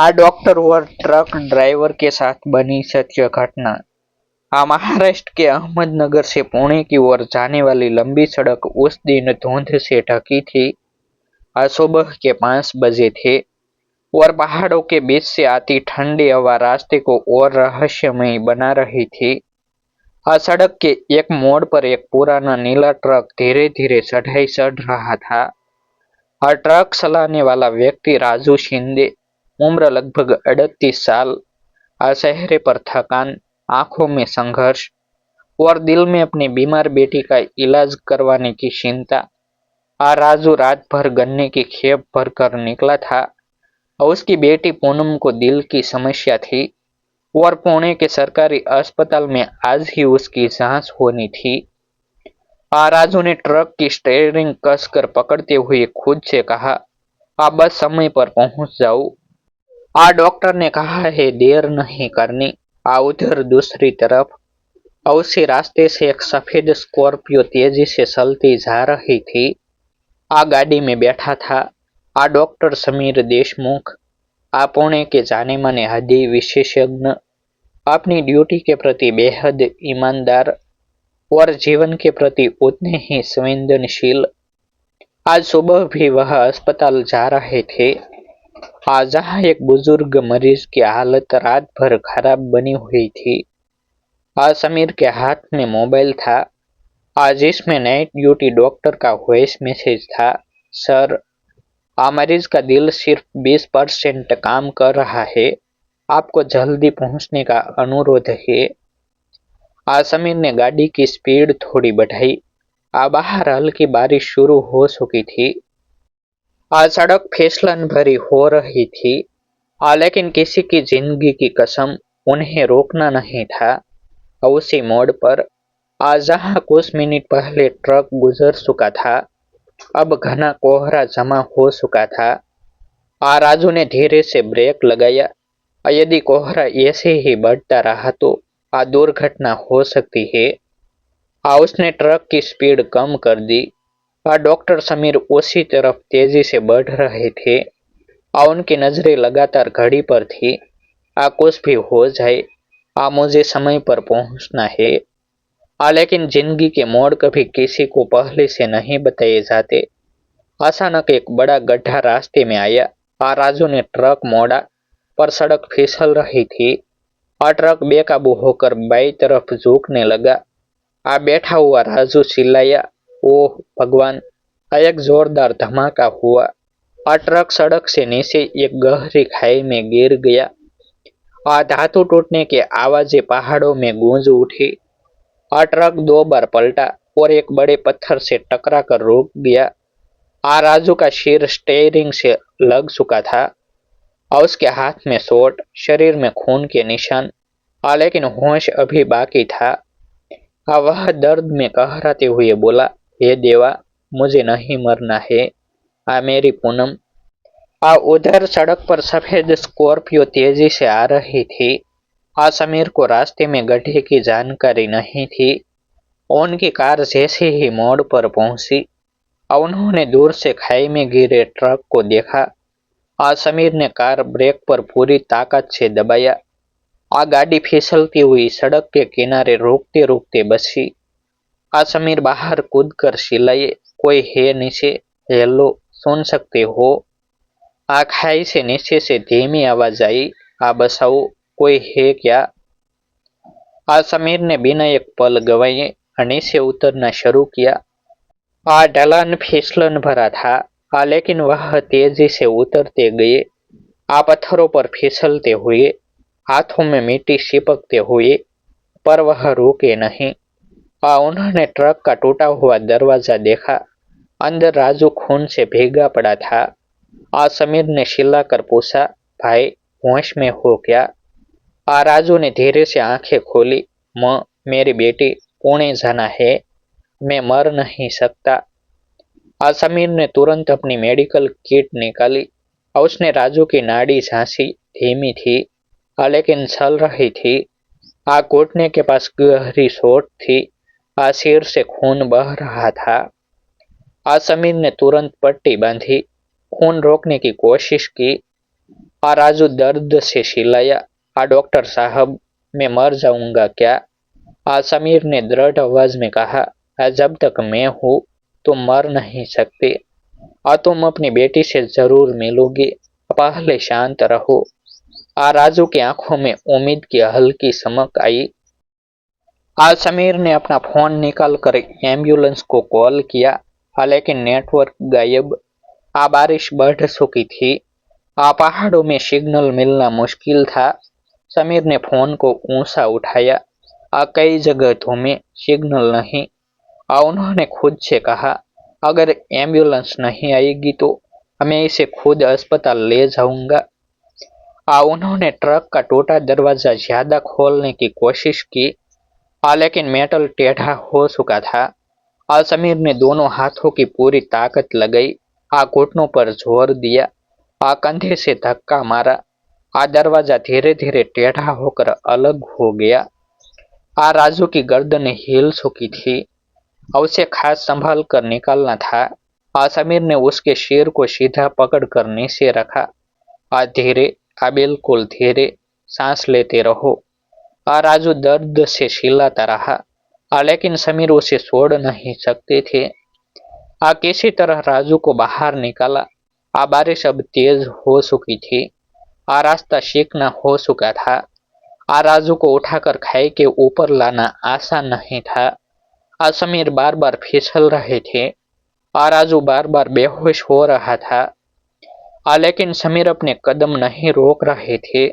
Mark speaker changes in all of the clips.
Speaker 1: Doctor और truck driver के साथ बनी सत्य घटना। महाराष्ट्र के अहमदनगर से पुणे की ओर जाने वाली लंबी सड़क उस दिन धुंध से ढकी थी। सुबह के 5 बजे थे और पहाड़ों के बीच से आती ठंडी हवा रास्ते को और रहस्यमय बना रही थी। सड़क के एक मोड़ पर एक पुराना नीला ट्रक धीरे धीरे चढ़ाई चढ़ रहा था। ट्रक चलाने वाला व्यक्ति राजू शिंदे, उम्र लगभग 38 साल। चेहरे पर थकान, आंखों में संघर्ष और दिल में अपनी बीमार बेटी का इलाज करवाने की चिंता। राजू रात भर गन्ने की खेप भरकर निकला था। उसकी बेटी पूनम को दिल की समस्या थी और पुणे के सरकारी अस्पताल में आज ही उसकी जांच होनी थी। राजू ने ट्रक की स्टीयरिंग कसकर पकड़ते हुए खुद से कहा, आप बस समय पर पहुंच जाओ। डॉक्टर ने कहा है देर नहीं करनी। उधर दूसरी तरफ उसी रास्ते से एक सफेद स्कॉर्पियो तेजी से चलती जा रही थी। गाड़ी में बैठा था डॉक्टर समीर देशमुख, पुणे के जाने माने हृदय विशेषज्ञ, अपनी ड्यूटी के प्रति बेहद ईमानदार और जीवन के प्रति उतने ही संवेदनशील। आज सुबह भी वह अस्पताल जा रहे थे, जहाँ एक बुजुर्ग मरीज की हालत रात भर खराब बनी हुई थी। समीर के हाथ में मोबाइल था, जिसमें नाइट ड्यूटी डॉक्टर का वॉइस मैसेज था। सर, मरीज का दिल सिर्फ 20% काम कर रहा है, आपको जल्दी पहुंचने का अनुरोध है। समीर ने गाड़ी की स्पीड थोड़ी बढ़ाई। बाहर हल्की बारिश शुरू हो चुकी थी। सड़क फिसलन भरी हो रही थी, लेकिन किसी की जिंदगी की कसम उन्हें रोकना नहीं था। उसी मोड़ पर जहां कुछ मिनट पहले ट्रक गुजर चुका था, अब घना कोहरा जमा हो चुका था। राजू ने धीरे से ब्रेक लगाया। यदि कोहरा ऐसे ही बढ़ता रहा तो दुर्घटना हो सकती है। उसने ट्रक की स्पीड कम कर दी। डॉक्टर समीर उसी तरफ तेजी से बढ़ रहे थे। उनकी नजरें लगातार घड़ी पर थी। कुछ भी हो जाए, मुझे समय पर पहुंचना है। लेकिन जिंदगी के मोड़ कभी किसी को पहले से नहीं बताए जाते। अचानक एक बड़ा गड्ढा रास्ते में आया। राजू ने ट्रक मोड़ा, पर सड़क फिसल रही थी। ट्रक बेकाबू होकर बाईं तरफ झुकने लगा। बैठा हुआ राजू चिल्लाया, ओह भगवान! एक जोरदार धमाका हुआ। ट्रक सड़क से नीचे एक गहरी खाई में गिर गया। धातु टूटने की आवाजें पहाड़ों में गूंज उठी। ट्रक 2 बार पलटा और एक बड़े पत्थर से टकरा कर रुक गया। राजू का सिर स्टीयरिंग से लग चुका था। उसके हाथ में चोट, शरीर में खून के निशान, लेकिन होश अभी बाकी था। वह दर्द में कहराते हुए बोला, हे देवा, मुझे नहीं मरना है। मेरी पूनम। उधर सड़क पर सफेद स्कॉर्पियो तेजी से आ रही थी। समीर को रास्ते में गड्ढे की जानकारी नहीं थी। उनकी कार जैसे ही मोड़ पर पहुंची, उन्होंने दूर से खाई में गिरे ट्रक को देखा। समीर ने कार ब्रेक पर पूरी ताकत से दबाया। गाड़ी फिसलती हुई सड़क के किनारे रोकते रोकते बची। समीर बाहर कूद कर चिल्लाए, कोई है नीचे? हेलो, सुन सकते हो? खाई से नीचे से धीमी आवाज आई, बसाओ, कोई है क्या? समीर ने बिना एक पल गवाए नीचे उतरना शुरू किया। ढलान फिसलन भरा था, लेकिन वह तेजी से उतरते गए। पत्थरों पर फिसलते हुए, हाथों में मिट्टी चिपकते हुए, पर वह रुके नहीं। उन्होंने ट्रक का टूटा हुआ दरवाजा देखा। अंदर राजू खून से भीगा पड़ा था। समीर ने चिल्लाकर पूछा, भाई, होश में हो क्या? राजू ने धीरे से आंखें खोली। मेरी बेटी, पुणे जाना है, मैं मर नहीं सकता। समीर ने तुरंत अपनी मेडिकल किट निकाली। उसने राजू की नाड़ी झांसी। धीमी थी, लेकिन चल रही थी। घुटने के पास गहरी चोट थी। सिर से खून बह रहा था। समीर ने तुरंत पट्टी बांधी, खून रोकने की कोशिश की। राजू दर्द से चिल्लाया, डॉक्टर साहब, मैं मर जाऊंगा क्या? समीर ने दृढ़ आवाज में कहा, जब तक मैं हूं तुम मर नहीं सकते। तुम अपनी बेटी से जरूर मिलोगे, पहले शांत रहो। राजू की आंखों में उम्मीद की हल्की चमक आई। आज समीर ने अपना फोन निकाल कर एम्बुलेंस को कॉल किया, लेकिन नेटवर्क गायब। बारिश बढ़ चुकी थी। पहाड़ों में सिग्नल मिलना मुश्किल था। समीर ने फोन को ऊंचा उठाया। कई जगह धूमे, सिग्नल नहीं। उन्होंने खुद से कहा, अगर एम्बुलेंस नहीं आएगी तो मैं इसे खुद अस्पताल ले जाऊंगा। उन्होंने ट्रक का टूटा दरवाजा ज्यादा खोलने की कोशिश की, लेकिन मेटल टेढ़ा हो चुका था। समीर ने दोनों हाथों की पूरी ताकत लगाई, घुटनों पर जोर दिया, कंधे से धक्का मारा। दरवाजा धीरे धीरे टेढ़ा होकर अलग हो गया। राजू की गर्दन हिल चुकी थी। उसे खास संभाल कर निकालना था। समीर ने उसके सिर को सीधा पकड़कर नीचे रखा। धीरे, बिल्कुल धीरे, सांस लेते रहो। राजू दर्द से चिल्लाता रहा, लेकिन समीर उसे छोड़ नहीं सकते थे। किसी तरह राजू को बाहर निकाला। बारिश अब तेज हो चुकी थी। रास्ता सीखना हो चुका था। राजू को उठाकर खाई के ऊपर लाना आसान नहीं था। समीर बार बार फिसल रहे थे। राजू बार बार बेहोश हो रहा था। लेकिन समीर अपने कदम नहीं रोक रहे थे।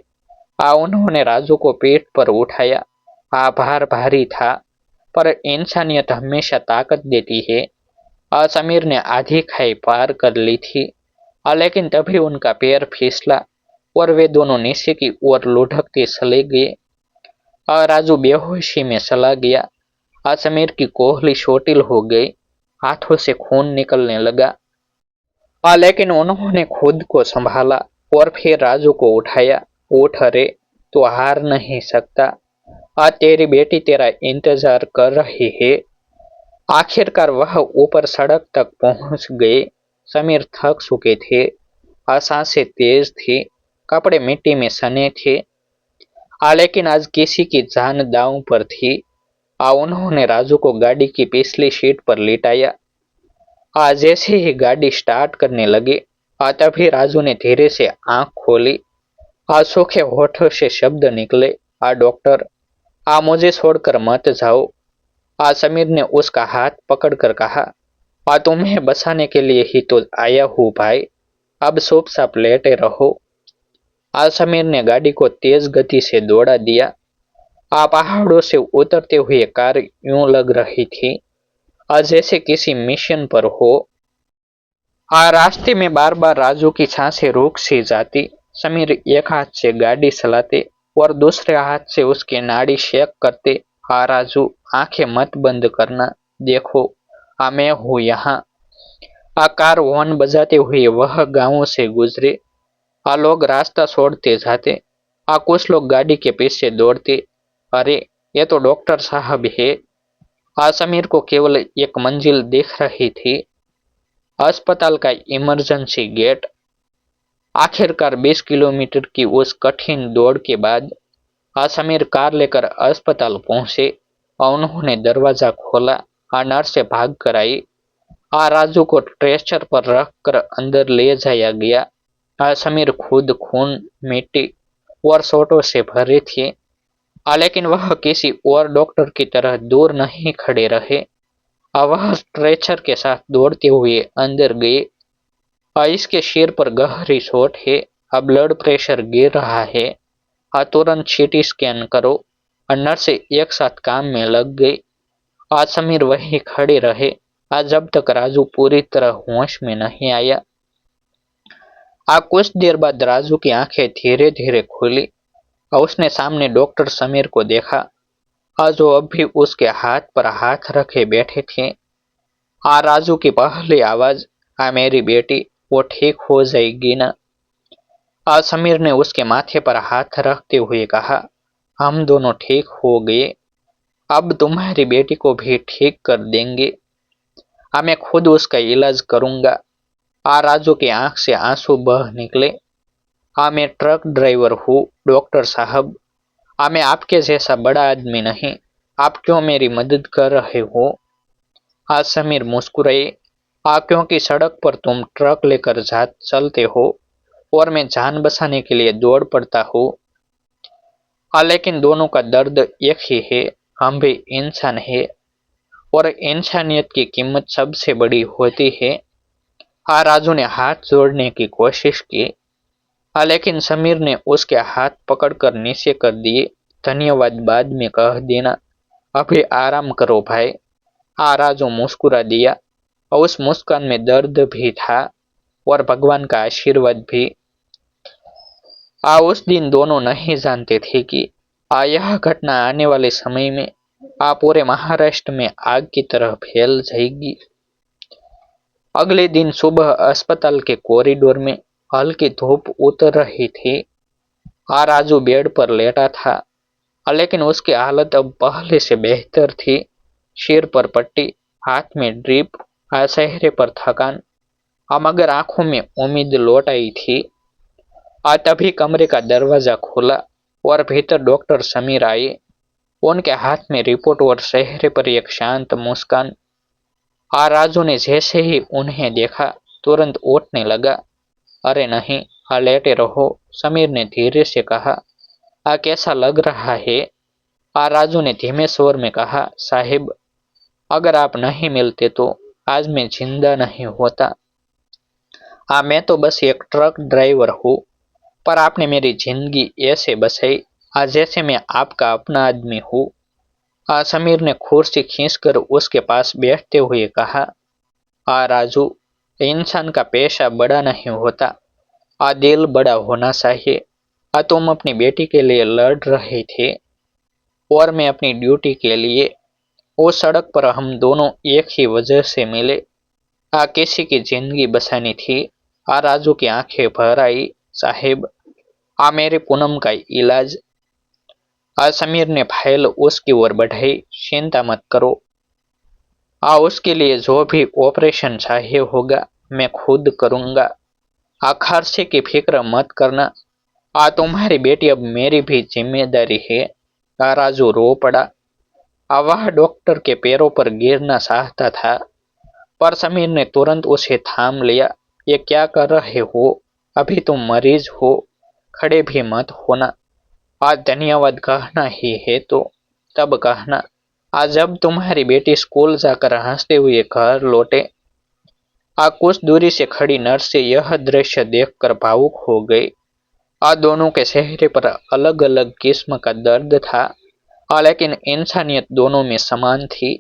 Speaker 1: उन्होंने राजू को पीठ पर उठाया। भार भारी था, पर इंसानियत हमेशा ताकत देती है। समीर ने आधी खाई पार कर ली थी, लेकिन तभी उनका पैर फिसला और वे दोनों नीचे की ओर लुढ़कते चले गए। राजू बेहोशी में चला गया। समीर की कोहली चोटिल हो गई, हाथों से खून निकलने लगा। लेकिन उन्होंने खुद को संभाला और फिर राजू को उठाया। उठ रे, तो हार नहीं सकता। तेरी बेटी तेरा इंतजार कर रही है। आखिरकार वह ऊपर सड़क तक पहुंच गए। समीर थक चुके थे। सांसें तेज थी, कपड़े मिट्टी में सने थे। लेकिन आज किसी की जान दांव पर थी। उन्होंने राजू को गाड़ी की पिछली सीट पर लिटाया। जैसे ही गाड़ी स्टार्ट करने लगे, तभी राजू ने धीरे से आंख खोली। सूखे होठों से शब्द निकले, डॉक्टर, मुझे छोड़कर मत जाओ। समीर ने उसका हाथ पकड़कर कहा, तुम्हें बचाने के लिए ही तो आया हूँ भाई, अब चुपचाप लेटे रहो। समीर ने गाड़ी को तेज गति से दौड़ा दिया। पहाड़ों से उतरते हुए कार यूं लग रही थी जैसे किसी मिशन पर हो। रास्ते में बार बार राजू की सांसें रुक सी जाती। समीर एक हाथ से गाड़ी चलाते और दूसरे हाथ से उसकी नाड़ी चेक करते। राजू, आंखें मत बंद करना, देखो मैं हूँ यहाँ। कार हॉर्न बजाते हुए वह गांवों से गुजरे। लोग रास्ता छोड़ते जाते। कुछ लोग गाड़ी के पीछे दौड़ते। अरे, ये तो डॉक्टर साहब है। समीर को केवल एक मंजिल दिख रही थी, अस्पताल का इमरजेंसी गेट। आखिरकार 20 किलोमीटर की उस कठिन दौड़ के बाद समीर कार लेकर अस्पताल पहुंचे। उन्होंने दरवाजा खोला। नर्स से भाग कर आई। राजू को स्ट्रेचर पर रखकर अंदर ले जाया गया। समीर खुद खून, मिट्टी और चोटों से भरे थे। लेकिन वह किसी और डॉक्टर की तरह दूर नहीं खड़े रहे। वह स्ट्रेचर के साथ दौड़ते हुए अंदर गए। इसके सिर पर गहरी चोट है, ब्लड प्रेशर गिर रहा है। तुरंत सीटी स्कैन करो। नर्स एक साथ काम में लग गई। आज समीर वहीं खड़े रहे जब तक राजू पूरी तरह होश में नहीं आया। कुछ देर बाद राजू की आंखें धीरे धीरे खुली। उसने सामने डॉक्टर समीर को देखा, जो अभी उसके हाथ पर हाथ रखे बैठे थे। राजू की पहली आवाज, मेरी बेटी, वो ठीक हो जाएगी ना? समीर ने उसके माथे पर हाथ रखते हुए कहा, हम दोनों ठीक हो गए, अब तुम्हारी बेटी को भी ठीक कर देंगे। मैं खुद उसका इलाज करूंगा। राजू की आंख से आंसू बह निकले। हाँ मैं ट्रक ड्राइवर हूँ डॉक्टर साहब। हाँ मैं आपके जैसा बड़ा आदमी नहीं। आप क्यों मेरी मदद कर रहे हो? हाँ समीर मुस्कुराए। हाँ क्योंकि सड़क पर तुम ट्रक लेकर जा चलते हो और मैं जान बचाने के लिए दौड़ पड़ता हूँ। हाँ लेकिन दोनों का दर्द एक ही है। हम भी इंसान है और इंसानियत की कीमत सबसे बड़ी होती है। हाँ राजू ने हाथ जोड़ने की कोशिश की। हाँ लेकिन समीर ने उसके हाथ पकड़कर नीचे कर दिए। धन्यवाद बाद में कह देना, अभी आराम करो भाई। हाँ राजू मुस्कुरा दिया और उस मुस्कान में दर्द भी था और भगवान का आशीर्वाद भी। उस दिन दोनों नहीं जानते थे कि यह घटना आने वाले समय में पूरे महाराष्ट्र में आग की तरह फैल जाएगी। अगले दिन सुबह अस्पताल के कॉरिडोर में हल्की धूप उतर रही थी। राजू बेड पर लेटा था, लेकिन उसकी हालत अब पहले से बेहतर थी। सिर पर पट्टी, हाथ में ड्रिप, चेहरे पर थकान, मगर आंखों में उम्मीद लौट आई थी। तभी कमरे का दरवाजा खुला और भीतर डॉक्टर समीर आए। उनके हाथ में रिपोर्ट और चेहरे पर एक शांत मुस्कान। राजू ने जैसे ही उन्हें देखा तुरंत उठने लगा। अरे नहीं, लेटे रहो, समीर ने धीरे से कहा। कैसा लग रहा है? राजू ने धीमे स्वर में कहा, साहिब अगर आप नहीं मिलते तो आज मैं जिंदा नहीं होता। मैं तो बस एक ट्रक ड्राइवर हूँ, पर आपने मेरी जिंदगी ऐसे बसाई जैसे मैं आपका अपना आदमी हूँ। समीर ने कुर्सी खींचकर उसके पास बैठते हुए कहा, राजू इंसान का पेशा बड़ा नहीं होता, दिल बड़ा होना चाहिए। तुम अपनी बेटी के लिए लड़ रहे थे और मैं अपनी ड्यूटी के लिए। उस सड़क पर हम दोनों एक ही वजह से मिले, किसी की जिंदगी बचानी थी। राजू की आंखें भर आई। साहिब मेरे पूनम का इलाज। समीर ने फाइल उसकी ओर बढ़ाई। चिंता मत करो, उसके लिए जो भी ऑपरेशन चाहिए होगा मैं खुद करूंगा। खर्चे की फिक्र मत करना। तुम्हारी बेटी अब मेरी भी जिम्मेदारी है। राजू रो पड़ा। वह डॉक्टर के पैरों पर गिरना चाहता था, पर समीर ने तुरंत उसे थाम लिया। ये क्या कर रहे हो? अभी तुम मरीज हो, खड़े भी मत होना। आज धन्यवाद कहना ही है तो तब कहना। आज जब तुम्हारी बेटी स्कूल जाकर हंसते हुए घर लौटे। कुछ दूरी से खड़ी नर्स से यह दृश्य देखकर भावुक हो गई। दोनों के चेहरे पर अलग अलग किस्म का दर्द था, लेकिन इंसानियत दोनों में समान थी।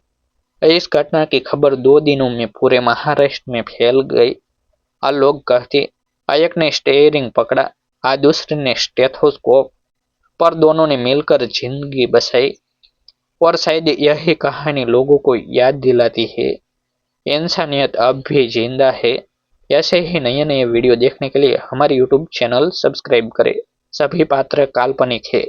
Speaker 1: इस घटना की खबर 2 दिनों में पूरे महाराष्ट्र में फैल गई। लोग कहते, एक ने स्टीयरिंग पकड़ा, दूसरे ने स्टेथोस्कोप, पर दोनों ने मिलकर जिंदगी बचाई। और शायद यही कहानी लोगों को याद दिलाती है, इंसानियत अब भी जिंदा है। ऐसे ही नए नए वीडियो देखने के लिए हमारे यूट्यूब चैनल सब्सक्राइब करें। सभी पात्र काल्पनिक है।